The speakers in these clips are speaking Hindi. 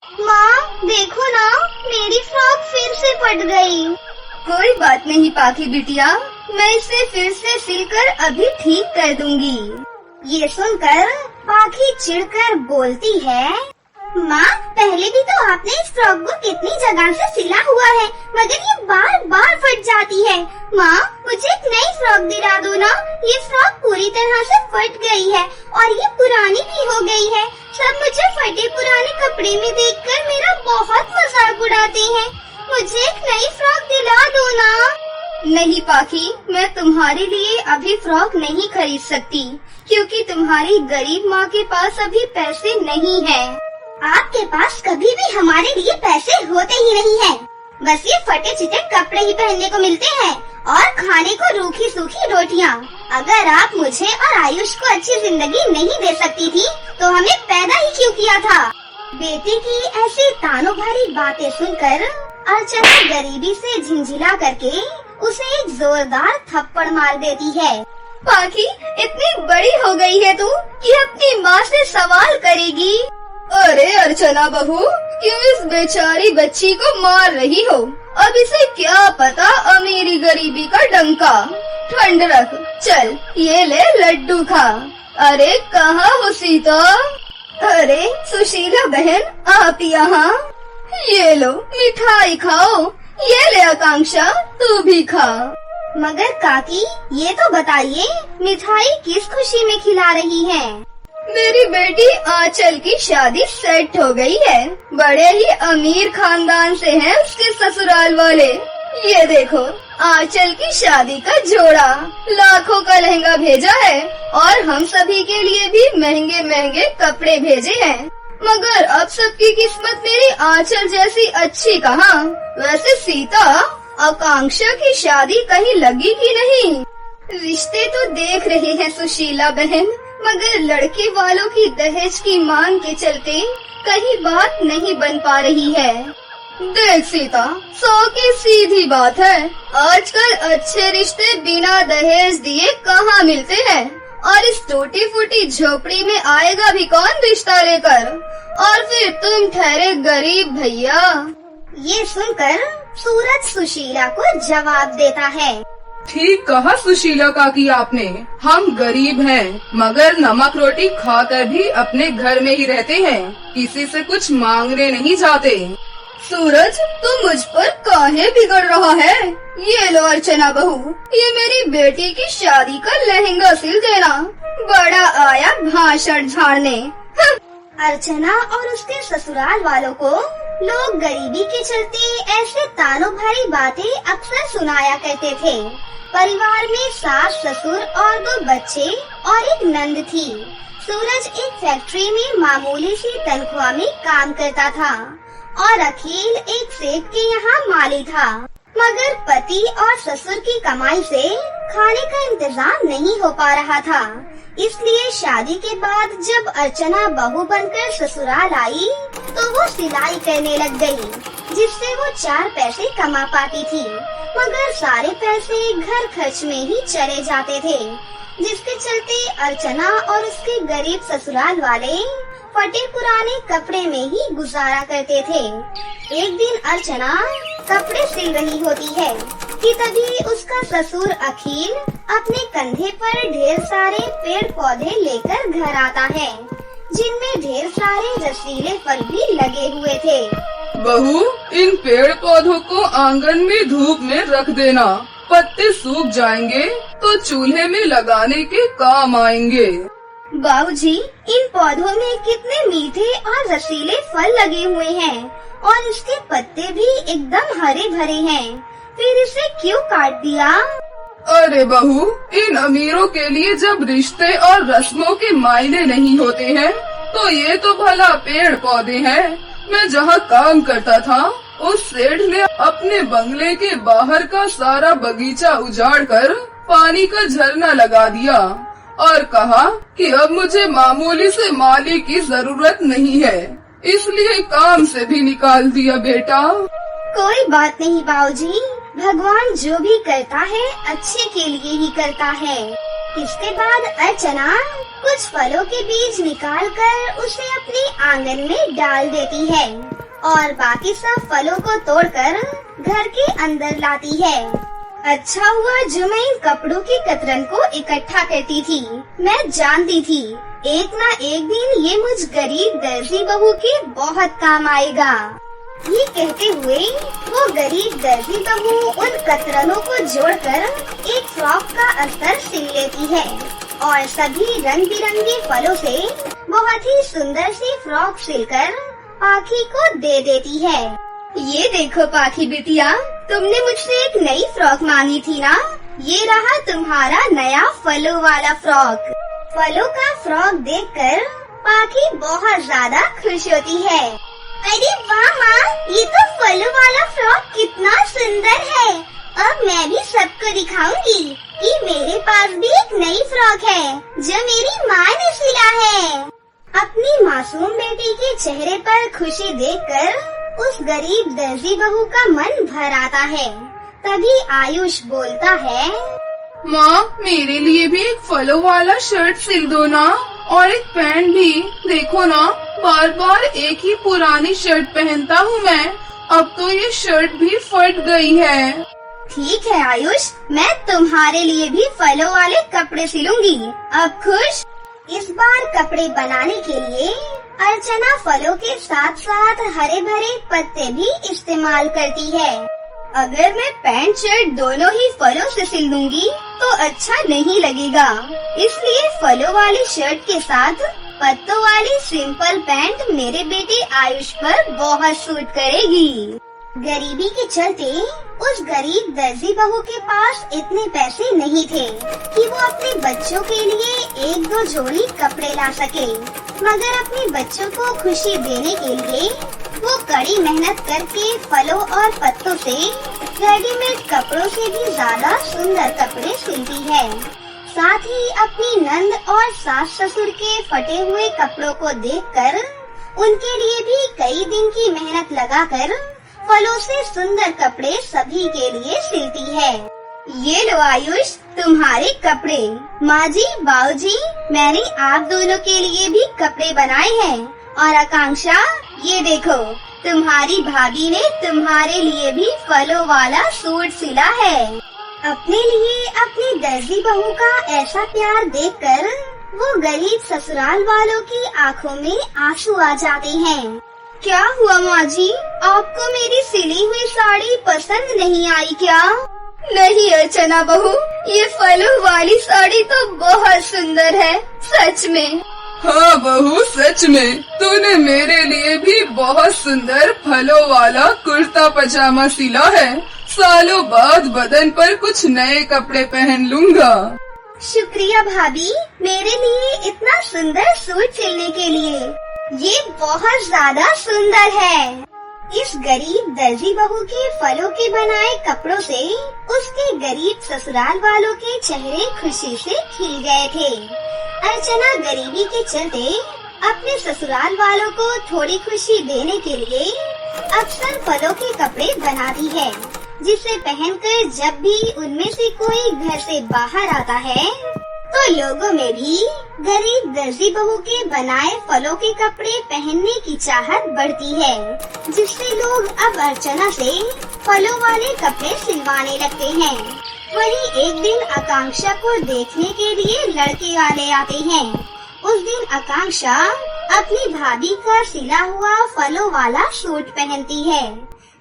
माँ देखो ना, मेरी फ्रॉक फिर से फट गई। कोई बात नहीं पाखी बिटिया, मैं इसे फिर से सिलकर अभी ठीक कर दूंगी। ये सुनकर पाखी चिढ़कर बोलती है, माँ पहले भी तो आपने इस फ्रॉक को कितनी जगह से सिला हुआ है, मगर ये बार बार फट जाती है। माँ मुझे एक नई फ्रॉक दिला दो ना, ये फ्रॉक पूरी तरह से फट गई है और ये पुरानी भी हो गई है। सब मुझे फटे पुराने कपड़े में देखकर मेरा बहुत मजाक उड़ाते हैं। मुझे एक नई फ्रॉक दिला दो ना। नहीं पाखी, मैं तुम्हारे लिए अभी फ्रॉक नहीं खरीद सकती, क्योंकि तुम्हारी गरीब माँ के पास अभी पैसे नहीं है। आपके पास कभी भी हमारे लिए पैसे होते ही नहीं हैं। बस ये फटे चिटे कपड़े ही पहनने को मिलते हैं और खाने को रूखी सूखी रोटियां। अगर आप मुझे और आयुष को अच्छी जिंदगी नहीं दे सकती थी, तो हमें पैदा ही क्यों किया था। बेटे की ऐसी तानों भरी बातें सुनकर अर्चना गरीबी से झिंझिला करके उसे एक जोरदार थप्पड़ मार देती है। पाखी इतनी बड़ी हो गई है तू कि अपनी माँ से सवाल करेगी। अरे अर्चना बहू, क्यों इस बेचारी बच्ची को मार रही हो? अब इसे क्या पता अमीरी गरीबी का डंका। ठंड रख, चल ये ले लड्डू खा। अरे कहाँ हो सीता? अरे सुशीला बहन, आप यहाँ? ये लो मिठाई खाओ। ये ले आकांक्षा, तू भी खा। मगर काकी ये तो बताइए, मिठाई किस खुशी में खिला रही हैं? मेरी बेटी आंचल की शादी सेट हो गई है। बड़े ही अमीर खानदान से हैं उसके ससुराल वाले। ये देखो आंचल की शादी का जोड़ा, लाखों का लहंगा भेजा है और हम सभी के लिए भी महंगे महंगे कपड़े भेजे हैं। मगर अब सबकी किस्मत मेरी आंचल जैसी अच्छी कहाँ। वैसे सीता, आकांक्षा की शादी कहीं लगी कि नहीं? रिश्ते तो देख रहे हैं सुशीला बहन, मगर लड़के वालों की दहेज की मांग के चलते कहीं बात नहीं बन पा रही है। देख सीता, 100 की सीधी बात है, आजकल अच्छे रिश्ते बिना दहेज दिए कहाँ मिलते हैं। और इस टूटी फूटी झोपड़ी में आएगा भी कौन रिश्ता लेकर? और फिर तुम ठहरे गरीब भैया। ये सुनकर सूरज सुशीला को जवाब देता है। ठीक कहा सुशीला काकी आपने, हम गरीब हैं, मगर नमक रोटी खाकर भी अपने घर में ही रहते हैं, किसी से कुछ मांगने नहीं जाते। सूरज, तुम मुझ पर काहे बिगड़ रहा है? ये लो अर्चना बहू, ये मेरी बेटी की शादी का लहंगा सिल देना। बड़ा आया भाषण झाड़ने। अर्चना और उसके ससुराल वालों को लोग गरीबी के चलते ऐसे तानों भरी बातें अक्सर सुनाया करते थे। परिवार में सास ससुर और 2 बच्चे और एक नंद थी। सूरज एक फैक्ट्री में मामूली सी तनख्वाह में काम करता था और अखिल एक सेठ के यहाँ माली था। मगर पति और ससुर की कमाई से खाने का इंतजाम नहीं हो पा रहा था। इसलिए शादी के बाद जब अर्चना बहू बनकर ससुराल आई, तो वो सिलाई करने लग गई, जिससे वो 4 पैसे कमा पाती थी। मगर सारे पैसे घर खर्च में ही चले जाते थे, जिसके चलते अर्चना और उसके गरीब ससुराल वाले फटे पुराने कपड़े में ही गुजारा करते थे। एक दिन अर्चना कपड़े सिल रही होती है कि तभी उसका ससुर अखिल अपने कंधे पर ढेर सारे पेड़ पौधे लेकर घर आता है, जिनमें ढेर सारे रसीले फल भी लगे हुए थे। बहू, इन पेड़ पौधों को आंगन में धूप में रख देना, पत्ते सूख जाएंगे तो चूल्हे में लगाने के काम आएंगे। बाबूजी, इन पौधों में कितने मीठे और रसीले फल लगे हुए हैं और इसके पत्ते भी एकदम हरे भरे हैं, फिर इसे क्यों काट दिया? अरे बहू, इन अमीरों के लिए जब रिश्ते और रस्मों के मायने नहीं होते हैं, तो ये तो भला पेड़ पौधे हैं। मैं जहाँ काम करता था, उस सेठ ने अपने बंगले के बाहर का सारा बगीचा उजाड़ कर पानी का झरना लगा दिया और कहा कि अब मुझे मामूली से माली की जरूरत नहीं है, इसलिए काम से भी निकाल दिया बेटा। कोई बात नहीं बाबूजी, भगवान जो भी करता है अच्छे के लिए ही करता है। इसके बाद अर्चना कुछ फलों के बीज निकालकर उसे अपने आंगन में डाल देती है और बाकी सब फलों को तोड़कर घर के अंदर लाती है। अच्छा हुआ जो मैं इन कपड़ों की कतरन को इकट्ठा करती थी। मैं जानती थी एक ना एक दिन ये मुझ गरीब दर्जी बहू के बहुत काम आएगा। ये कहते हुए वो गरीब दर्जी बहू उन कतरनों को जोड़कर एक फ्रॉक का अस्तर सिल लेती है और सभी रंग बिरंगे फलों से बहुत ही सुंदर सी फ्रॉक सिलकर पाखी को दे देती है। ये देखो पाखी बिटिया, तुमने मुझसे एक नई फ्रॉक मांगी थी ना, ये रहा तुम्हारा नया फलों वाला फ्रॉक। फलों का फ्रॉक देखकर पाखी बहुत ज्यादा खुश होती है। अरे वाह माँ, ये तो फलों वाला फ्रॉक कितना सुंदर है। अब मैं भी सबको दिखाऊंगी कि मेरे पास भी एक नई फ्रॉक है जो मेरी माँ ने सिला है। अपनी मासूम बेटी के चेहरे पर खुशी देखकर उस गरीब दर्जी बहू का मन भर आता है। तभी आयुष बोलता है, माँ मेरे लिए भी एक फलों वाला शर्ट सिल दो ना, और एक पैंट भी। देखो ना, बार बार एक ही पुरानी शर्ट पहनता हूँ मैं, अब तो ये शर्ट भी फट गई है। ठीक है आयुष, मैं तुम्हारे लिए भी फलों वाले कपड़े सिलूंगी। अब खुश? इस बार कपड़े बनाने के लिए अर्चना फलों के साथ साथ हरे भरे पत्ते भी इस्तेमाल करती है। अगर मैं पैंट शर्ट दोनों ही फलों से सिल दूंगी तो अच्छा नहीं लगेगा, इसलिए फलों वाली शर्ट के साथ पत्तों वाली सिंपल पैंट मेरे बेटे आयुष पर बहुत सूट करेगी। गरीबी के चलते उस गरीब दर्जी बहू के पास इतने पैसे नहीं थे कि वो अपने बच्चों के लिए एक दो जोड़ी कपड़े ला सके, मगर अपने बच्चों को खुशी देने के लिए वो कड़ी मेहनत करके फलों और पत्तों से रेडीमेड कपड़ों से भी ज्यादा सुंदर कपड़े सिलती है। साथ ही अपनी नंद और सास ससुर के फटे हुए कपड़ों को देखकर उनके लिए भी कई दिन की मेहनत लगाकर फलों से सुंदर कपड़े सभी के लिए सिलती है। ये लो आयुष, तुम्हारे कपड़े। माँ जी, बाऊ जी, मैंने आप दोनों के लिए भी कपड़े बनाए हैं। और आकांक्षा, ये देखो, तुम्हारी भाभी ने तुम्हारे लिए भी फलों वाला सूट सिला है। अपने लिए अपनी दर्जी बहू का ऐसा प्यार देखकर वो गरीब ससुराल वालों की आंखों में आंसू आ जाते हैं। क्या हुआ माँ जी, आपको मेरी सिली हुई साड़ी पसंद नहीं आई क्या? नहीं अर्चना बहू, ये फलों वाली साड़ी तो बहुत सुंदर है, सच में। हाँ बहू, सच में तूने मेरे लिए भी बहुत सुंदर फलों वाला कुर्ता पजामा सिला है। सालों बाद बदन पर कुछ नए कपड़े पहन लूंगा। शुक्रिया भाभी, मेरे लिए इतना सुंदर सूट सिलने के लिए। ये बहुत ज्यादा सुंदर है। इस गरीब दर्जी बहू के फलों के बनाए कपड़ों से उसके गरीब ससुराल वालों के चेहरे खुशी से खिल गए थे। अर्चना गरीबी के चलते अपने ससुराल वालों को थोड़ी खुशी देने के लिए अक्सर फलों के कपड़े बनाती है, जिसे पहनकर जब भी उनमें से कोई घर से बाहर आता है तो लोगों में भी गरीब दर्जी बहू के बनाए फलों के कपड़े पहनने की चाहत बढ़ती है, जिससे लोग अब अर्चना से फलों वाले कपड़े सिलवाने लगते हैं। वहीं एक दिन आकांक्षा को देखने के लिए लड़के वाले आते हैं। उस दिन आकांक्षा अपनी भाभी का सिला हुआ फलों वाला सूट पहनती है,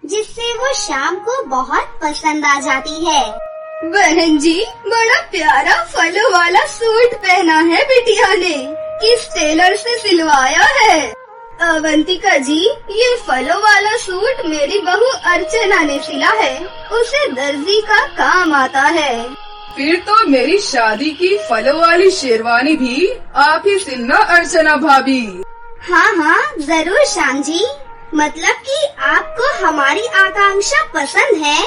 जिससे वो शाम को बहुत पसंद आ जाती है। बहन जी, बड़ा प्यारा फलों वाला सूट पहना है बिटिया ने, किस टेलर से सिलवाया है? अवंतिका जी, ये फलों वाला सूट मेरी बहू अर्चना ने सिला है, उसे दर्जी का काम आता है। फिर तो मेरी शादी की फलों वाली शेरवानी भी आप ही सिलना अर्चना भाभी। हाँ हाँ जरूर शान जी, मतलब कि आपको हमारी आकांक्षा पसंद है?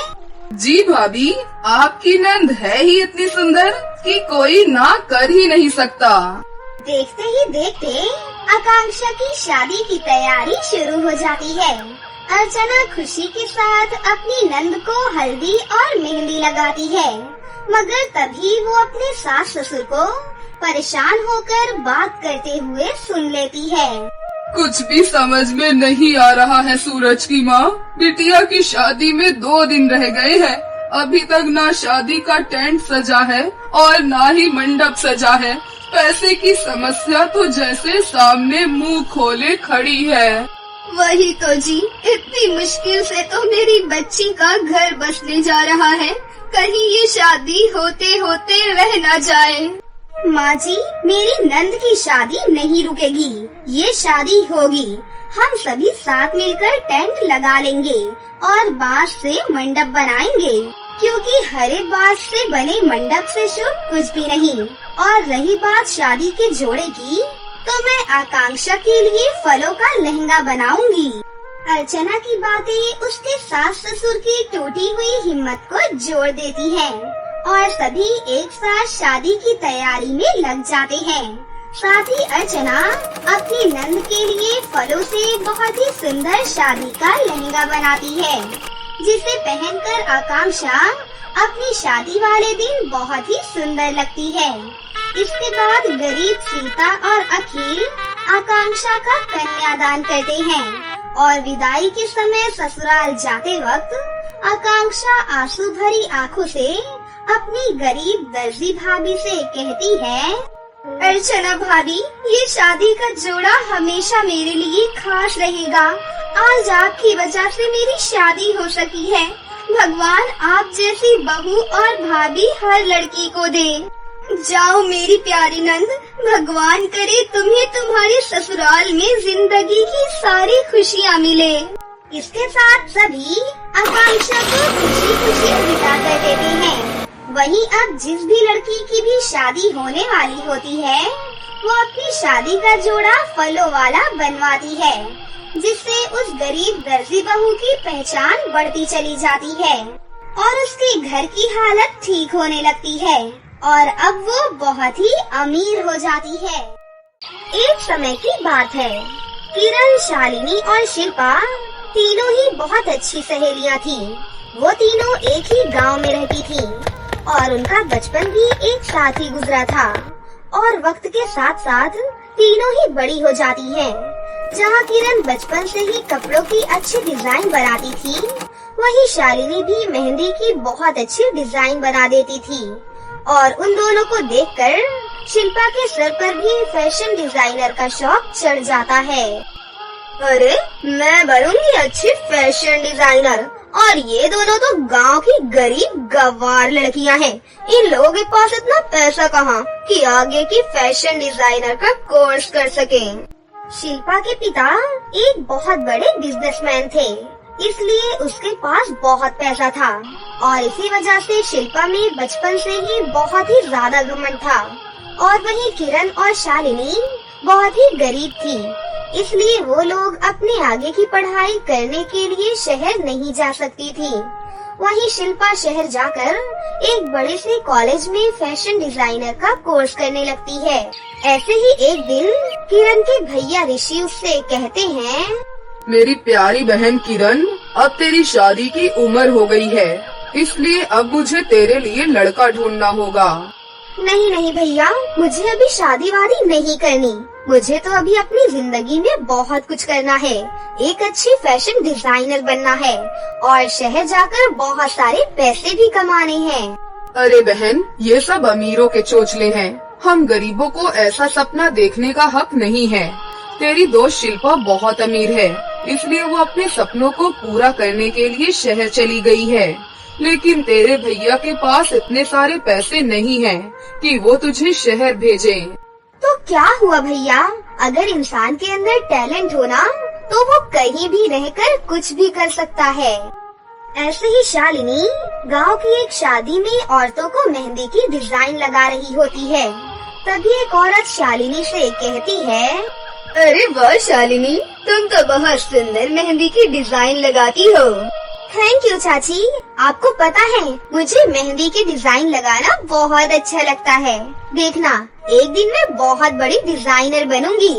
जी भाभी, आपकी नंद है ही इतनी सुंदर कि कोई ना कर ही नहीं सकता। देखते ही देखते आकांक्षा की शादी की तैयारी शुरू हो जाती है। अर्चना खुशी के साथ अपनी नंद को हल्दी और मेहंदी लगाती है मगर तभी वो अपने सास ससुर को परेशान होकर बात करते हुए सुन लेती है। कुछ भी समझ में नहीं आ रहा है सूरज की माँ। बिटिया की शादी में 2 दिन रह गए हैं, अभी तक ना शादी का टेंट सजा है और ना ही मंडप सजा है। पैसे की समस्या तो जैसे सामने मुंह खोले खड़ी है। वही तो जी, इतनी मुश्किल से तो मेरी बच्ची का घर बसने जा रहा है, कहीं ये शादी होते होते रह न जाए। माँ जी, मेरी नंद की शादी नहीं रुकेगी, ये शादी होगी। हम सभी साथ मिलकर टेंट लगा लेंगे और बांस से मंडप बनाएंगे, क्योंकि हरे बांस से बने मंडप से शुभ कुछ भी नहीं। और रही बात शादी के जोड़े की, तो मैं आकांक्षा के लिए फलों का लहंगा बनाऊंगी। अर्चना की बातें उसके सास ससुर की टूटी हुई हिम्मत को जोड़ देती हैं और सभी एक साथ शादी की तैयारी में लग जाते हैं। साथ ही अर्चना अपनी नंद के लिए फलों से बहुत ही सुंदर शादी का लहंगा बनाती है, जिसे पहनकर आकांक्षा अपनी शादी वाले दिन बहुत ही सुंदर लगती है। इसके बाद गरीब सीता और अखिल आकांक्षा का कन्यादान करते हैं और विदाई के समय ससुराल जाते वक्त आकांक्षा आंसू भरी आंखों से अपनी गरीब दर्जी भाभी से कहती है, अर्चना भाभी, ये शादी का जोड़ा हमेशा मेरे लिए खास रहेगा। आज आपकी वजह से मेरी शादी हो सकी है। भगवान आप जैसी बहू और भाभी हर लड़की को दे। जाओ मेरी प्यारी नंद, भगवान करे तुम्हें तुम्हारे ससुराल में जिंदगी की सारी खुशियाँ मिले। इसके साथ सभी आकांक्षा को खुशी खुशी विदा कर देते हैं। वहीं अब जिस भी लड़की की भी शादी होने वाली होती है, वो अपनी शादी का जोड़ा फलों वाला बनवाती है, जिससे उस गरीब दर्जी बहू की पहचान बढ़ती चली जाती है और उसके घर की हालत ठीक होने लगती है और अब वो बहुत ही अमीर हो जाती है। एक समय की बात है, किरण, शालिनी और शिल्पा तीनों ही बहुत अच्छी सहेलियां थी। वो तीनों एक ही गांव में रहती थी और उनका बचपन भी एक साथ ही गुजरा था और वक्त के साथ साथ तीनों ही बड़ी हो जाती हैं। जहाँ किरण बचपन से ही कपड़ों की अच्छी डिजाइन बनाती थी, वहीं शालिनी भी मेहंदी की बहुत अच्छी डिजाइन बना देती थी और उन दोनों को देखकर शिल्पा के सर पर भी फैशन डिजाइनर का शौक चढ़ जाता है। अरे, मैं बनूंगी अच्छी फैशन डिजाइनर और ये दोनों तो गांव की गरीब गंवार लड़कियां हैं। इन लोगों के पास इतना पैसा कहाँ कि आगे की फैशन डिजाइनर का कोर्स कर सकें। शिल्पा के पिता एक बहुत बड़े बिजनेसमैन थे, इसलिए उसके पास बहुत पैसा था और इसी वजह से शिल्पा में बचपन से ही बहुत ही ज्यादा घमंड था। और वहीं किरण और शालिनी बहुत ही गरीब थी, इसलिए वो लोग अपने आगे की पढ़ाई करने के लिए शहर नहीं जा सकती थी। वहीं शिल्पा शहर जाकर एक बड़े से कॉलेज में फैशन डिजाइनर का कोर्स करने लगती है। ऐसे ही एक दिन किरण के भैया ऋषि उससे कहते हैं, मेरी प्यारी बहन किरण, अब तेरी शादी की उम्र हो गई है, इसलिए अब मुझे तेरे लिए लड़का ढूंढना होगा। नहीं नहीं भैया, मुझे अभी शादी वादी नहीं करनी। मुझे तो अभी अपनी जिंदगी में बहुत कुछ करना है। एक अच्छी फैशन डिजाइनर बनना है और शहर जाकर बहुत सारे पैसे भी कमाने हैं। अरे बहन, ये सब अमीरों के चोचले हैं। हम गरीबों को ऐसा सपना देखने का हक नहीं है। तेरी दोस्त शिल्पा बहुत अमीर है, इसलिए वो अपने सपनों को पूरा करने के लिए शहर चली गई है। लेकिन तेरे भैया के पास इतने सारे पैसे नहीं हैं कि वो तुझे शहर भेजें। तो क्या हुआ भैया, अगर इंसान के अंदर टैलेंट हो ना, तो वो कहीं भी रहकर कुछ भी कर सकता है। ऐसे ही शालिनी गांव की एक शादी में औरतों को मेहंदी की डिजाइन लगा रही होती है। तभी एक औरत शालिनी से कहती है, अरे वाह शालिनी, तुम तो बहुत सुंदर मेहंदी की डिजाइन लगाती हो। थैंक यू चाची, आपको पता है मुझे मेहंदी की डिजाइन लगाना बहुत अच्छा लगता है। देखना, एक दिन मैं बहुत बड़ी डिजाइनर बनूंगी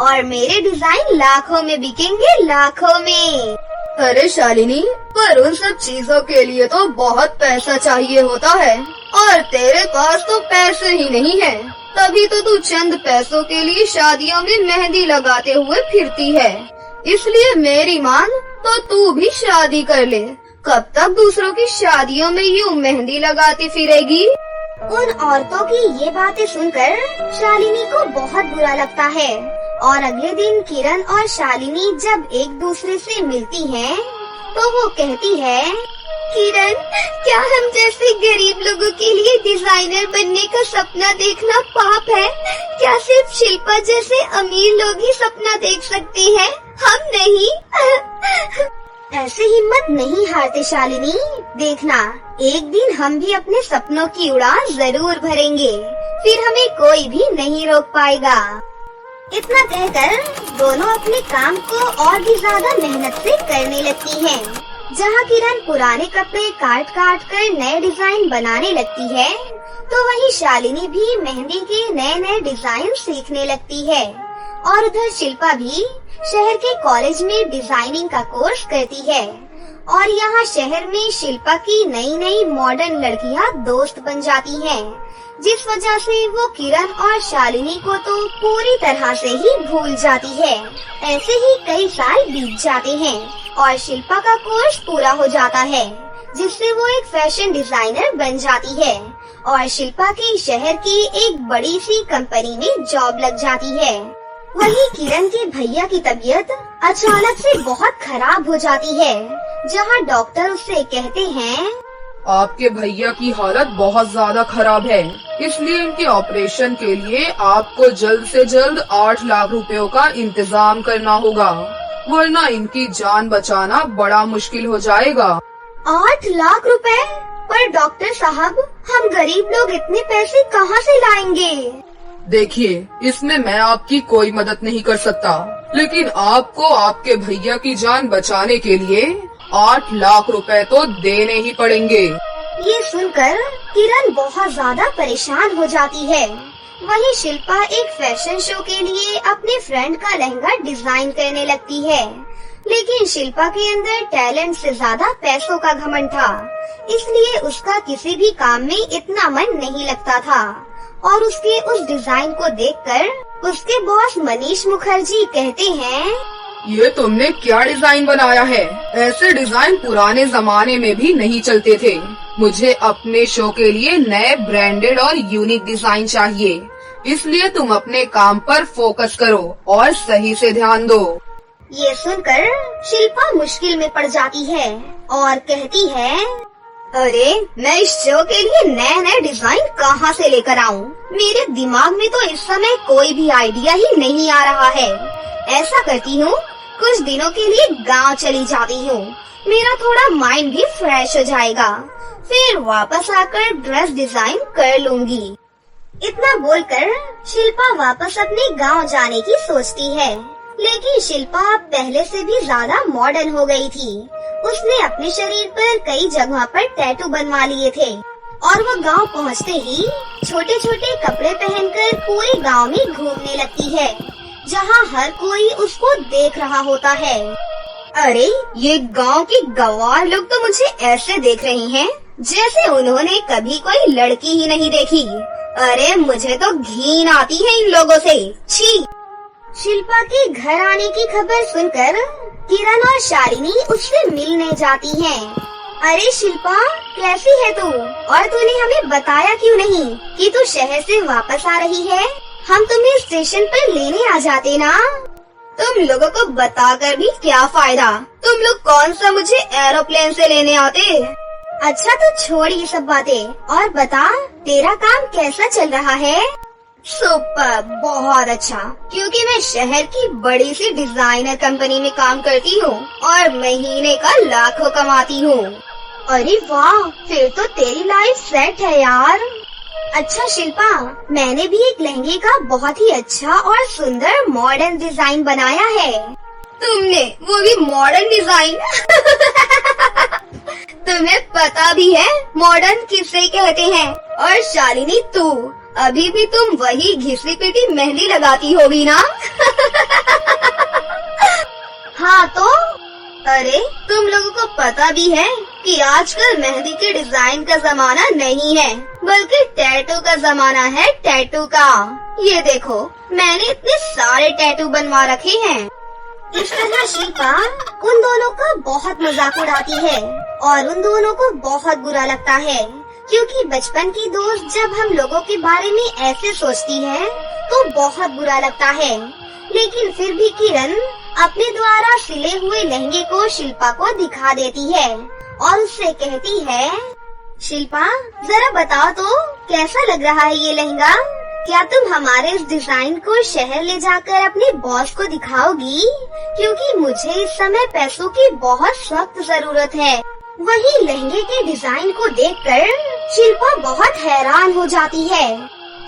और मेरे डिजाइन लाखों में बिकेंगे, लाखों में। अरे शालिनी, पर उन सब चीजों के लिए तो बहुत पैसा चाहिए होता है। और तेरे पास तो पैसे ही नहीं है, तभी तो तू चंद पैसों के लिए शादियों में मेहंदी लगाते हुए फिरती है। इसलिए मेरी मान तो तू भी शादी कर ले। कब तक दूसरों की शादियों में यूँ मेहंदी लगाती फिरेगी? उन औरतों की ये बातें सुनकर शालिनी को बहुत बुरा लगता है और अगले दिन किरण और शालिनी जब एक दूसरे से मिलती हैं, तो वो कहती है, किरण, क्या हम जैसे गरीब लोगों के लिए डिजाइनर बनने का सपना देखना पाप है? क्या सिर्फ शिल्पा जैसे अमीर लोग ही सपना देख सकते हैं, हम नहीं? ऐसे हिम्मत नहीं हारते शालिनी, देखना एक दिन हम भी अपने सपनों की उड़ान जरूर भरेंगे, फिर हमें कोई भी नहीं रोक पाएगा। इतना कहकर दोनों अपने काम को और भी ज्यादा मेहनत से करने लगती हैं। जहाँ किरण पुराने कपड़े काट काट कर नए डिजाइन बनाने लगती है, तो वहीं शालिनी भी मेहंदी के नए नए डिजाइन सीखने लगती है। और उधर शिल्पा भी शहर के कॉलेज में डिजाइनिंग का कोर्स करती है और यहाँ शहर में शिल्पा की नई नई मॉडर्न लड़कियाँ दोस्त बन जाती हैं, जिस वजह से वो किरण और शालिनी को तो पूरी तरह से ही भूल जाती है। ऐसे ही कई साल बीत जाते हैं और शिल्पा का कोर्स पूरा हो जाता है, जिससे वो एक फैशन डिजाइनर बन जाती है और शिल्पा की शहर की एक बड़ी सी कंपनी में जॉब लग जाती है। वहीं किरण के भैया की तबीयत अचानक से बहुत खराब हो जाती है, जहां डॉक्टर उससे कहते हैं, आपके भैया की हालत बहुत ज्यादा खराब है, इसलिए इनके ऑपरेशन के लिए आपको जल्द से जल्द 8 लाख रुपयों का इंतजाम करना होगा, वरना इनकी जान बचाना बड़ा मुश्किल हो जाएगा। 8 लाख रुपए? पर डॉक्टर साहब, हम गरीब लोग इतने पैसे कहाँ से लाएंगे? देखिए, इसमें मैं आपकी कोई मदद नहीं कर सकता, लेकिन आपको आपके भैया की जान बचाने के लिए 8 लाख रुपए तो देने ही पड़ेंगे। ये सुनकर किरण बहुत ज्यादा परेशान हो जाती है। वहीं शिल्पा एक फैशन शो के लिए अपने फ्रेंड का लहंगा डिजाइन करने लगती है, लेकिन शिल्पा के अंदर टैलेंट से ज्यादा पैसों का घमंड था, इसलिए उसका किसी भी काम में इतना मन नहीं लगता था। और उसके उस डिजाइन को देखकर उसके बॉस मनीष मुखर्जी कहते हैं, ये तुमने क्या डिजाइन बनाया है? ऐसे डिजाइन पुराने जमाने में भी नहीं चलते थे। मुझे अपने शो के लिए नए ब्रांडेड और यूनिक डिजाइन चाहिए, इसलिए तुम अपने काम पर फोकस करो और सही से ध्यान दो। ये सुनकर शिल्पा मुश्किल में पड़ जाती है और कहती है, अरे, मैं इस शो के लिए नए नए डिजाइन कहाँ से लेकर आऊँ? मेरे दिमाग में तो इस समय कोई भी आइडिया ही नहीं आ रहा है। ऐसा करती हूँ, कुछ दिनों के लिए गांव चली जाती हूँ, मेरा थोड़ा माइंड भी फ्रेश हो जाएगा, फिर वापस आकर ड्रेस डिजाइन कर लूंगी। इतना बोलकर शिल्पा वापस अपने गांव जाने की सोचती है, लेकिन शिल्पा पहले से भी ज्यादा मॉडर्न हो गई थी। उसने अपने शरीर पर कई जगहों पर टैटू बनवा लिए थे और वो गांव पहुंचते ही छोटे छोटे कपड़े पहनकर पूरे गांव में घूमने लगती है, जहां हर कोई उसको देख रहा होता है। अरे, ये गांव के गंवार लोग तो मुझे ऐसे देख रही हैं जैसे उन्होंने कभी कोई लड़की ही नहीं देखी। अरे, मुझे तो घिन आती है इन लोगों से, छी। शिल्पा के घर आने की खबर सुनकर किरण और शालिनी उससे मिलने जाती हैं। अरे शिल्पा, कैसी है तू? और तूने हमें बताया क्यों नहीं कि तू शहर से वापस आ रही है? हम तुम्हें स्टेशन पर लेने आ जाते ना। तुम लोगों को बताकर भी क्या फायदा? तुम लोग कौन सा मुझे एरोप्लेन से लेने आते? अच्छा, तो छोड़ ये सब बातें और बता, तेरा काम कैसा चल रहा है? सुपर, बहुत अच्छा, क्योंकि मैं शहर की बड़ी सी डिजाइनर कंपनी में काम करती हूँ और महीने का लाखों कमाती हूँ। अरे वाह, फिर तो तेरी लाइफ सेट है यार। अच्छा शिल्पा, मैंने भी एक लहंगे का बहुत ही अच्छा और सुंदर मॉडर्न डिजाइन बनाया है। तुमने? वो भी मॉडर्न डिजाइन? तुम्हें पता भी है मॉडर्न किसे कहते हैं? और शालिनी, तू अभी भी तुम वही घिसी पिटी मेहंदी लगाती होगी ना? हाँ तो? अरे, तुम लोगों को पता भी है कि आजकल मेहंदी के डिजाइन का जमाना नहीं है। बल्कि टैटू का जमाना है, टैटू का। ये देखो, मैंने इतने सारे टैटू बनवा रखे हैं। इस तरह शिल्पा उन दोनों का बहुत मजाक उड़ाती है और उन दोनों को बहुत बुरा लगता है, क्योंकि बचपन की दोस्त जब हम लोगों के बारे में ऐसे सोचती है तो बहुत बुरा लगता है। लेकिन फिर भी किरण अपने द्वारा सिले हुए लहंगे को शिल्पा को दिखा देती है और उससे कहती है, शिल्पा जरा बताओ तो कैसा लग रहा है ये लहंगा? क्या तुम हमारे इस डिजाइन को शहर ले जाकर अपने बॉस को दिखाओगी? क्योंकि मुझे इस समय पैसों की बहुत सख्त जरूरत है। वही लहंगे के डिजाइन को देखकर शिल्पा बहुत हैरान हो जाती है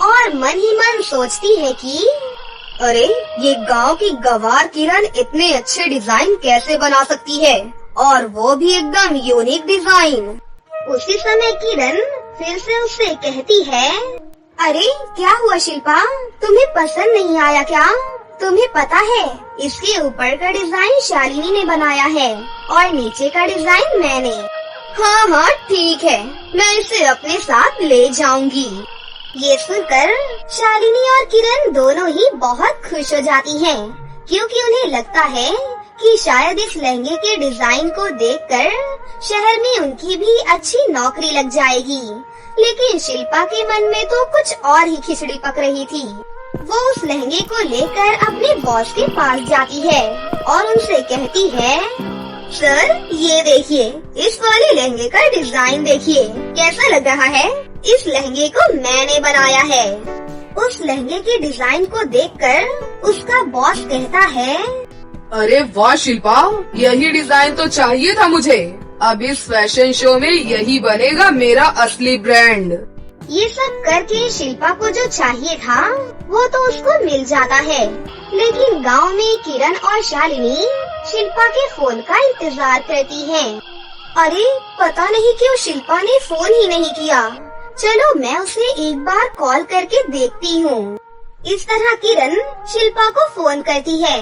और मन ही मन सोचती है कि अरे ये गांव की गवार किरण इतने अच्छे डिजाइन कैसे बना सकती है, और वो भी एकदम यूनिक डिजाइन। उसी समय किरण फिर से उससे कहती है, अरे क्या हुआ शिल्पा, तुम्हें पसंद नहीं आया क्या? तुम्हें पता है इसके ऊपर का डिजाइन शालिनी ने बनाया है और नीचे का डिजाइन मैंने। हाँ हाँ ठीक है, मैं इसे अपने साथ ले जाऊंगी। ये सुनकर शालिनी और किरण दोनों ही बहुत खुश हो जाती हैं, क्योंकि उन्हें लगता है कि शायद इस लहंगे के डिजाइन को देखकर शहर में उनकी भी अच्छी नौकरी लग जाएगी। लेकिन शिल्पा के मन में तो कुछ और ही खिचड़ी पक रही थी। वो उस लहंगे को लेकर अपने बॉस के पास जाती है और उनसे कहती है, सर ये देखिए, इस वाले लहंगे का डिजाइन देखिए, कैसा लग रहा है? इस लहंगे को मैंने बनाया है। उस लहंगे के डिजाइन को देखकर उसका बॉस कहता है, अरे वाह शिल्पा, यही डिजाइन तो चाहिए था मुझे। अब इस फैशन शो में यही बनेगा मेरा असली ब्रांड। ये सब करके शिल्पा को जो चाहिए था वो तो उसको मिल जाता है। लेकिन गांव में किरण और शालिनी शिल्पा के फोन का इंतजार करती हैं। अरे पता नहीं क्यों शिल्पा ने फोन ही नहीं किया। चलो मैं उसे एक बार कॉल करके देखती हूँ। इस तरह किरण शिल्पा को फोन करती है,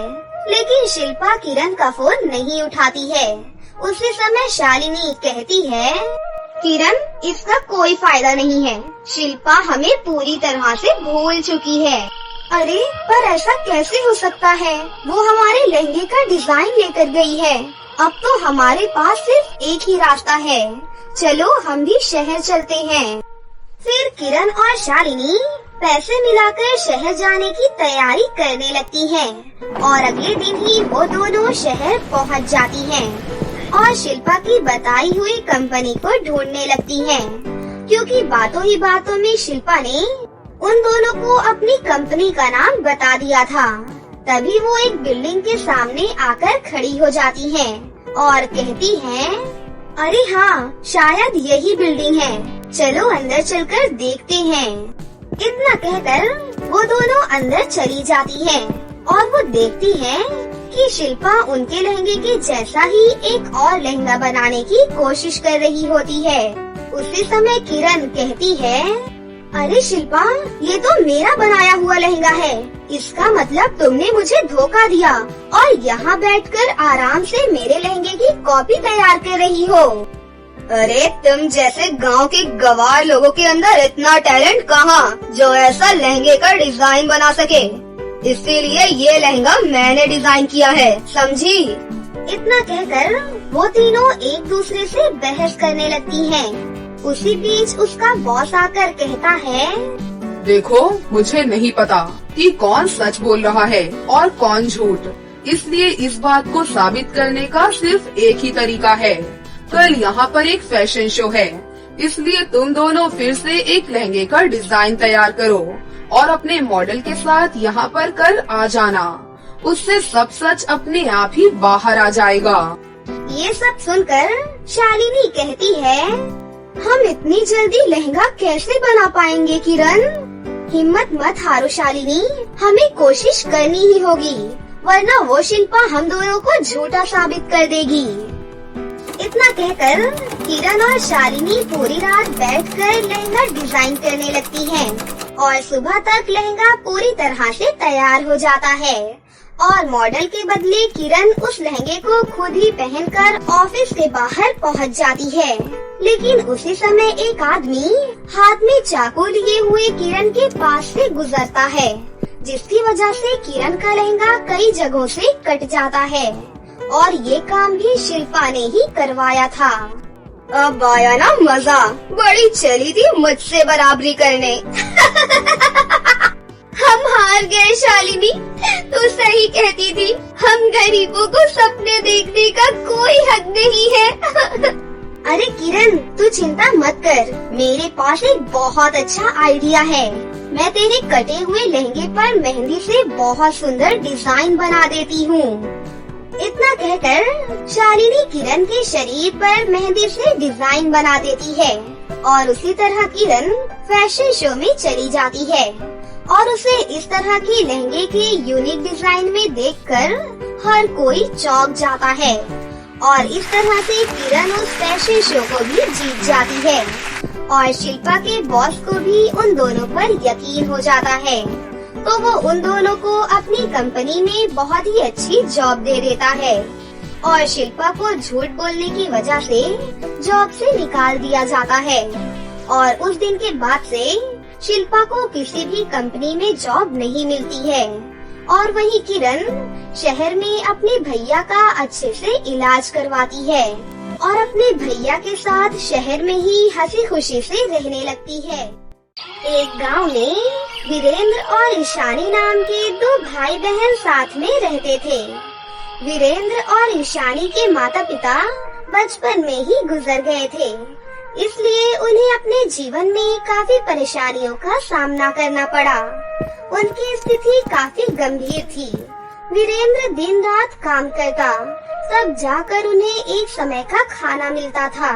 लेकिन शिल्पा किरण का फोन नहीं उठाती है। उसी समय शालिनी कहती है, किरण इसका कोई फायदा नहीं है, शिल्पा हमें पूरी तरह से भूल चुकी है। अरे पर ऐसा कैसे हो सकता है? वो हमारे लहंगे का डिजाइन लेकर गई है। अब तो हमारे पास सिर्फ एक ही रास्ता है, चलो हम भी शहर चलते हैं। फिर किरण और शालिनी पैसे मिलाकर शहर जाने की तैयारी करने लगती हैं और अगले दिन ही वो दोनों शहर पहुंच जाती हैं और शिल्पा की बताई हुई कंपनी को ढूंढने लगती हैं, क्योंकि बातों ही बातों में शिल्पा ने उन दोनों को अपनी कंपनी का नाम बता दिया था। तभी वो एक बिल्डिंग के सामने आकर खड़ी हो जाती हैं और कहती हैं, अरे हाँ शायद यही बिल्डिंग है, चलो अंदर चलकर देखते हैं। इतना कहकर वो दोनों अंदर चली जाती हैं और वो देखती हैं कि शिल्पा उनके लहंगे के जैसा ही एक और लहंगा बनाने की कोशिश कर रही होती है। उसी समय किरण कहती है, अरे शिल्पा ये तो मेरा बनाया हुआ लहंगा है, इसका मतलब तुमने मुझे धोखा दिया और यहाँ बैठकर आराम से मेरे लहंगे की कॉपी तैयार कर रही हो। अरे तुम जैसे गांव के गवार लोगों के अंदर इतना टैलेंट कहाँ जो ऐसा लहंगे का डिजाइन बना सके, इसीलिए ये लहंगा मैंने डिजाइन किया है, समझी? इतना कहकर वो तीनों एक दूसरे से बहस करने लगती हैं। उसी बीच उसका बॉस आकर कहता है, देखो मुझे नहीं पता कि कौन सच बोल रहा है और कौन झूठ, इसलिए इस बात को साबित करने का सिर्फ एक ही तरीका है। कल यहाँ पर एक फैशन शो है, इसलिए तुम दोनों फिर से एक लहंगे का डिजाइन तैयार करो और अपने मॉडल के साथ यहाँ पर कल आ जाना। उससे सब सच अपने आप ही बाहर आ जाएगा। ये सब सुनकर शालिनी कहती है, हम इतनी जल्दी लहंगा कैसे बना पाएंगे किरण? हिम्मत मत हारो शालिनी, हमें कोशिश करनी ही होगी, वरना वो शिल्पा हम दोनों को झूठा साबित कर देगी। इतना कहकर किरण और शालिनी पूरी रात बैठकर लहंगा डिजाइन करने लगती हैं और सुबह तक लहंगा पूरी तरह से तैयार हो जाता है और मॉडल के बदले किरण उस लहंगे को खुद ही पहनकर ऑफिस के बाहर पहुंच जाती है। लेकिन उसी समय एक आदमी हाथ में चाकू लिए हुए किरण के पास से गुजरता है, जिसकी वजह से किरण का लहंगा कई जगहों से कट जाता है। और ये काम भी शिल्पा ने ही करवाया था। अब आया ना मजा, बड़ी चली थी मुझसे बराबरी करने। हम हार गए शालिनी, तू सही कहती थी, हम गरीबों को सपने देखने का कोई हक नहीं है। अरे किरण, तू चिंता मत कर, मेरे पास एक बहुत अच्छा आइडिया है। मैं तेरे कटे हुए लहंगे पर मेहंदी से बहुत सुंदर डिजाइन बना देती हूँ। इतना कहकर शालिनी किरण के शरीर पर मेहंदी से डिजाइन बना देती है और उसी तरह किरण फैशन शो में चली जाती है। और उसे इस तरह की लहंगे के यूनिक डिजाइन में देखकर हर कोई चौंक जाता है। और इस तरह से किरण उस फैशन शो को भी जीत जाती है और शिल्पा के बॉस को भी उन दोनों पर यकीन हो जाता है। तो वो उन दोनों को अपनी कंपनी में बहुत ही अच्छी जॉब दे देता है और शिल्पा को झूठ बोलने की वजह से जॉब से निकाल दिया जाता है। और उस दिन के बाद से शिल्पा को किसी भी कंपनी में जॉब नहीं मिलती है और वही किरण शहर में अपने भैया का अच्छे से इलाज करवाती है और अपने भैया के साथ शहर में ही हंसी खुशी से रहने लगती है। एक गांव में वीरेंद्र और ईशानी नाम के दो भाई बहन साथ में रहते थे। वीरेंद्र और ईशानी के माता पिता बचपन में ही गुजर गए थे, इसलिए उन्हें अपने जीवन में काफी परेशानियों का सामना करना पड़ा। उनकी स्थिति काफी गंभीर थी। वीरेंद्र दिन रात काम करता, तब जाकर उन्हें एक समय का खाना मिलता था।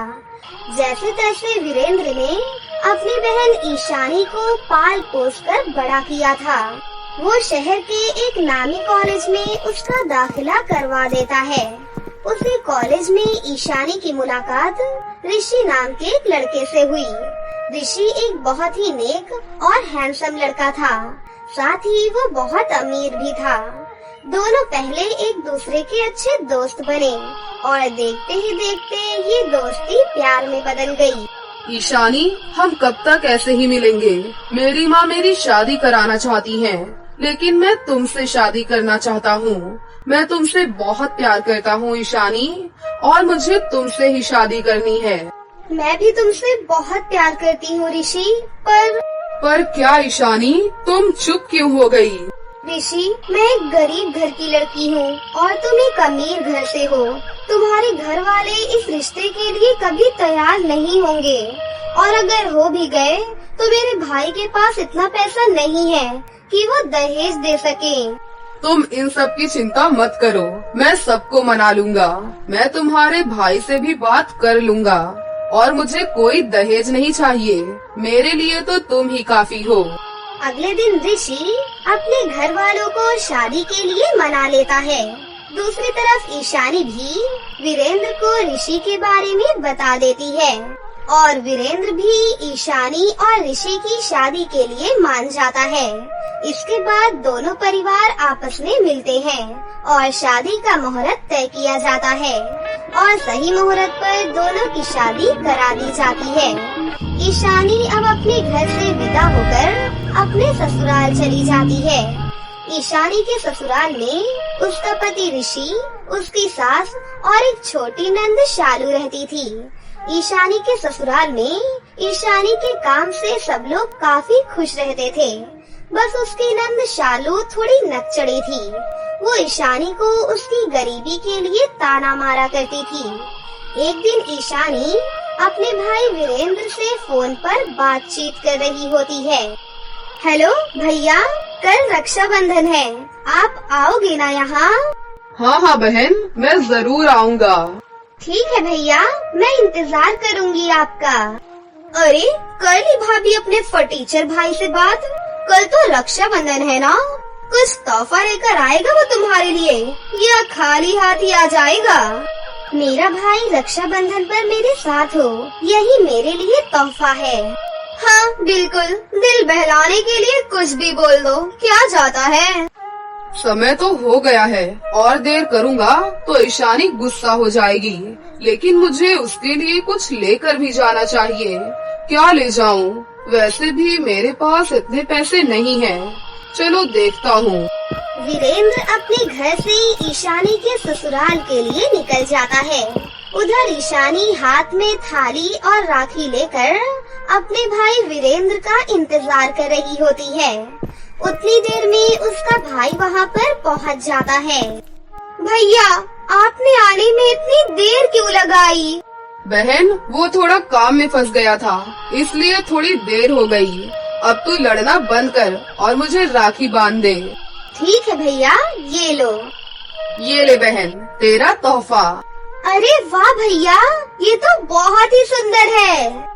जैसे तैसे वीरेंद्र ने अपनी बहन ईशानी को पाल पोस कर बड़ा किया था। वो शहर के एक नामी कॉलेज में उसका दाखिला करवा देता है। उसी कॉलेज में ईशानी की मुलाकात ऋषि नाम के एक लड़के से हुई। ऋषि एक बहुत ही नेक और हैंडसम लड़का था, साथ ही वो बहुत अमीर भी था। दोनों पहले एक दूसरे के अच्छे दोस्त बने और देखते ही देखते ये दोस्ती प्यार में बदल गई। ईशानी, हम कब तक ऐसे ही मिलेंगे? मेरी माँ मेरी शादी कराना चाहती है, लेकिन मैं तुमसे शादी करना चाहता हूँ। मैं तुमसे बहुत प्यार करता हूँ ईशानी, और मुझे तुमसे ही शादी करनी है। मैं भी तुमसे बहुत प्यार करती हूँ ऋषि, पर क्या ईशानी, तुम चुप क्यों हो गई? ऋषि, मैं एक गरीब घर की लड़की हूँ और तुम एक अमीर घर से हो। तुम्हारे घर वाले इस रिश्ते के लिए कभी तैयार नहीं होंगे, और अगर हो भी गए तो मेरे भाई के पास इतना पैसा नहीं है कि वो दहेज दे सके। तुम इन सब की चिंता मत करो, मैं सबको मना लूंगा। मैं तुम्हारे भाई से भी बात कर लूंगा, और मुझे कोई दहेज नहीं चाहिए। मेरे लिए तो तुम ही काफी हो। अगले दिन ऋषि अपने घर वालों को शादी के लिए मना लेता है। दूसरी तरफ ईशानी भी वीरेंद्र को ऋषि के बारे में बता देती है और वीरेंद्र भी ईशानी और ऋषि की शादी के लिए मान जाता है। इसके बाद दोनों परिवार आपस में मिलते हैं और शादी का मुहूर्त तय किया जाता है और सही मुहूर्त पर दोनों की शादी करा दी जाती है। ईशानी अब अपने घर से विदा होकर अपने ससुराल चली जाती है। ईशानी के ससुराल में उसका पति ऋषि, उसकी सास और एक छोटी नंद शालू रहती थी। ईशानी के ससुराल में ईशानी के काम से सब लोग काफी खुश रहते थे। बस उसकी नंद शालू थोड़ी नकचड़ी थी। वो ईशानी को उसकी गरीबी के लिए ताना मारा करती थी। एक दिन ईशानी अपने भाई वीरेंद्र से फोन पर बातचीत कर रही होती है। हेलो भैया, कल रक्षाबंधन है, आप आओगे ना यहाँ? हाँ बहन, मैं जरूर आऊँगा। ठीक है भैया, मैं इंतजार करूँगी आपका। अरे कर ली भाभी अपने फटीचर भाई से बात? कल तो रक्षाबंधन है ना, कुछ तोहफा लेकर आएगा वो तुम्हारे लिए, या खाली हाथ ही आ जाएगा? मेरा भाई रक्षाबंधन पर मेरे साथ हो, यही मेरे लिए तोहफा है। हाँ बिल्कुल, दिल बहलाने के लिए कुछ भी बोल दो, क्या जाता है। समय तो हो गया है, और देर करूँगा तो ईशानी गुस्सा हो जाएगी। लेकिन मुझे उसके लिए कुछ लेकर भी जाना चाहिए। क्या ले जाऊँ? वैसे भी मेरे पास इतने पैसे नहीं हैं। चलो देखता हूँ। वीरेंद्र अपने घर से ईशानी के ससुराल के लिए निकल जाता है। उधर ईशानी हाथ में थाली और राखी लेकर अपने भाई वीरेंद्र का इंतजार कर रही होती है। उतनी देर में उसका भाई वहाँ पर पहुँच जाता है। भैया, आपने आने में इतनी देर क्यों लगाई? बहन, वो थोड़ा काम में फंस गया था, इसलिए थोड़ी देर हो गई। अब तू लड़ना बंद कर और मुझे राखी बांध दे। ठीक है भैया, ये लो। ये ले बहन, तेरा तोहफा। अरे वाह भैया, ये तो बहुत ही सुंदर है।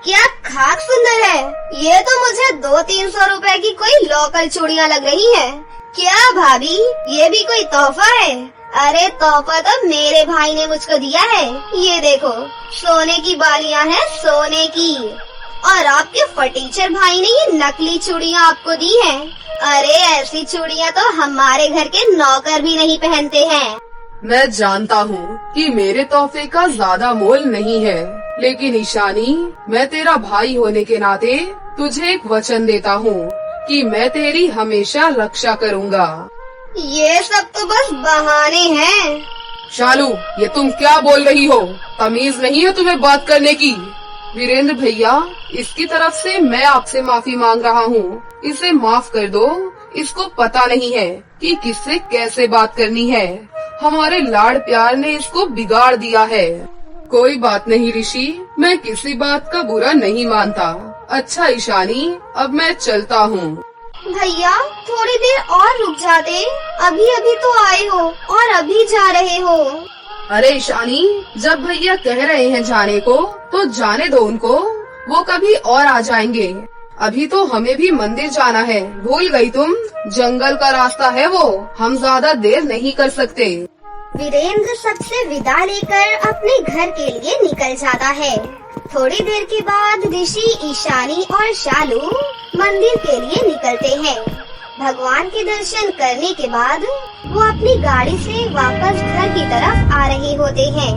क्या खाक सुंदर है। ये तो मुझे 200-300 रुपए की कोई लोकल चूड़ियाँ लग रही है। क्या भाभी, ये भी कोई तोहफा है? अरे तोहफा तो मेरे भाई ने मुझको दिया है। ये देखो, सोने की बालियाँ हैं, सोने की। और आपके फटीचर भाई ने ये नकली चूड़ियाँ आपको दी हैं। अरे ऐसी चूड़ियाँ तो हमारे घर के नौकर भी नहीं पहनते हैं। मैं जानता हूँ कि मेरे तोहफे का ज्यादा मोल नहीं है, लेकिन ईशानी, मैं तेरा भाई होने के नाते तुझे एक वचन देता हूँ कि मैं तेरी हमेशा रक्षा करूँगा। ये सब तो बस बहाने हैं। शालू, ये तुम क्या बोल रही हो? तमीज नहीं है तुम्हें बात करने की? वीरेंद्र भैया, इसकी तरफ से मैं आपसे माफी मांग रहा हूँ। इसे माफ कर दो। इसको पता नहीं है कि किससे कैसे बात करनी है। हमारे लाड़ प्यार ने इसको बिगाड़ दिया है। कोई बात नहीं ऋषि, मैं किसी बात का बुरा नहीं मानता। अच्छा ईशानी, अब मैं चलता हूँ। भैया, थोड़ी देर और रुक जाते। अभी अभी तो आए हो और अभी जा रहे हो। अरे ईशानी, जब भैया कह रहे हैं जाने को तो जाने दो उनको। वो कभी और आ जाएंगे। अभी तो हमें भी मंदिर जाना है। भूल गई तुम? जंगल का रास्ता है वो, हम ज्यादा देर नहीं कर सकते। वीरेंद्र सबसे विदा लेकर अपने घर के लिए निकल जाता है। थोड़ी देर के बाद ऋषि, ईशानी और शालू मंदिर के लिए निकलते हैं। भगवान के दर्शन करने के बाद वो अपनी गाड़ी से वापस घर की तरफ आ रहे होते हैं,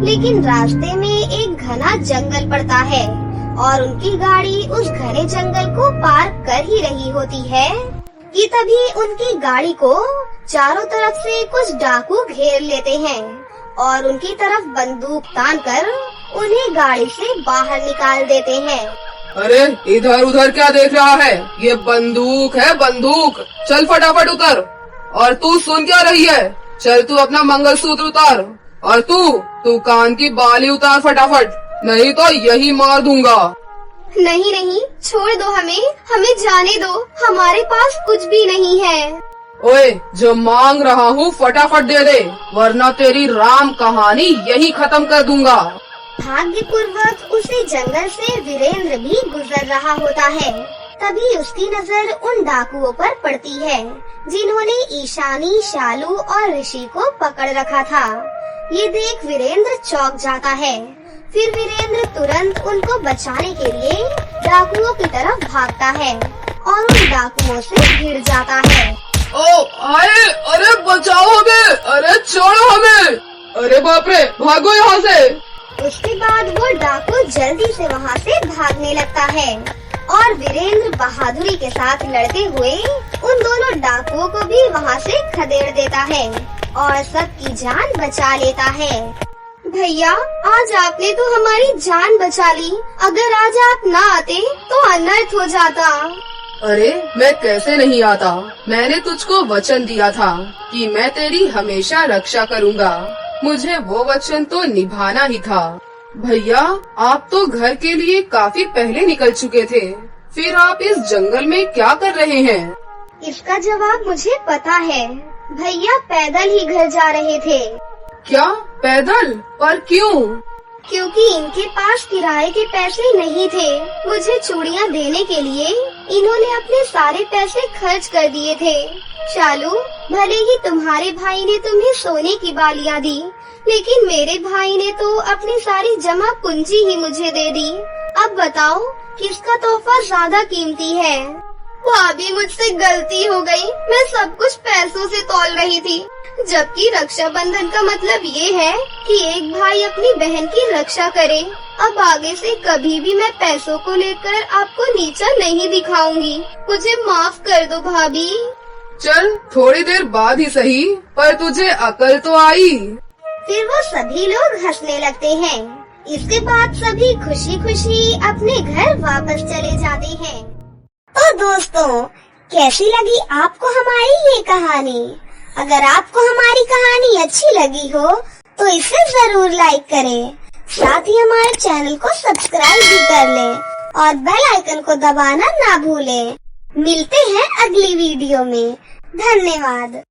लेकिन रास्ते में एक घना जंगल पड़ता है और उनकी गाड़ी उस घने जंगल को पार कर ही रही होती है कि तभी उनकी गाड़ी को चारों तरफ से कुछ डाकू घेर लेते हैं और उनकी तरफ बंदूक तानकर उन्हें गाड़ी से बाहर निकाल देते हैं। अरे इधर उधर क्या देख रहा है? ये बंदूक है, बंदूक। चल फटाफट उतर। और तू सुन क्या रही है? चल तू अपना मंगलसूत्र उतार। और तू कान की बाली उतार फटाफट, नहीं तो यही मार दूंगा। नहीं नहीं, छोड़ दो हमें जाने दो। हमारे पास कुछ भी नहीं है। ओए, जो मांग रहा हूँ फटाफट दे दे, वरना तेरी राम कहानी यही खत्म कर दूंगा। भाग्यपूर्वक उसी जंगल से वीरेंद्र भी गुजर रहा होता है। तभी उसकी नजर उन डाकुओं पर पड़ती है जिन्होंने ईशानी, शालू और ऋषि को पकड़ रखा था। ये देख वीरेंद्र चौंक जाता है। फिर वीरेंद्र तुरंत उनको बचाने के लिए डाकुओं की तरफ भागता है और उन डाकुओं से भिड़ जाता है। ओ आए, अरे बचाओ हमें, अरे छोड़ो हमें, अरे बाप रे, भागो यहाँ से। उसके बाद वो डाकू जल्दी से वहाँ से भागने लगता है और वीरेंद्र बहादुरी के साथ लड़ते हुए उन दोनों डाकुओं को भी वहाँ से खदेड़ देता है और सबकी जान बचा लेता है। भैया, आज आपने तो हमारी जान बचा ली। अगर आज आप न आते तो अनर्थ हो जाता। अरे मैं कैसे नहीं आता? मैंने तुझको वचन दिया था कि मैं तेरी हमेशा रक्षा करूँगा। मुझे वो वचन तो निभाना ही था। भैया, आप तो घर के लिए काफी पहले निकल चुके थे, फिर आप इस जंगल में क्या कर रहे हैं? इसका जवाब मुझे पता है। भैया पैदल ही घर जा रहे थे। क्या पैदल? पर क्यों? क्योंकि इनके पास किराए के पैसे नहीं थे। मुझे चूड़ियाँ देने के लिए इन्होंने अपने सारे पैसे खर्च कर दिए थे। शालू, भले ही तुम्हारे भाई ने तुम्हें सोने की बालियाँ दी, लेकिन मेरे भाई ने तो अपनी सारी जमा पूंजी ही मुझे दे दी। अब बताओ किसका तोहफा ज्यादा कीमती है? भाभी मुझसे गलती हो गई, मैं सब कुछ पैसों से तौल रही थी, जबकि रक्षाबंधन का मतलब ये है कि एक भाई अपनी बहन की रक्षा करे। अब आगे से कभी भी मैं पैसों को लेकर आपको नीचा नहीं दिखाऊंगी, मुझे माफ कर दो भाभी। चल थोड़ी देर बाद ही सही, पर तुझे अकल तो आई। फिर वो सभी लोग हंसने लगते हैं। इसके बाद सभी खुशी खुशी अपने घर वापस चले जाते हैं। तो दोस्तों, कैसी लगी आपको हमारी ये कहानी? अगर आपको हमारी कहानी अच्छी लगी हो तो इसे जरूर लाइक करें, साथ ही हमारे चैनल को सब्सक्राइब भी कर लें और बेल आइकन को दबाना ना भूलें। मिलते हैं अगली वीडियो में। धन्यवाद।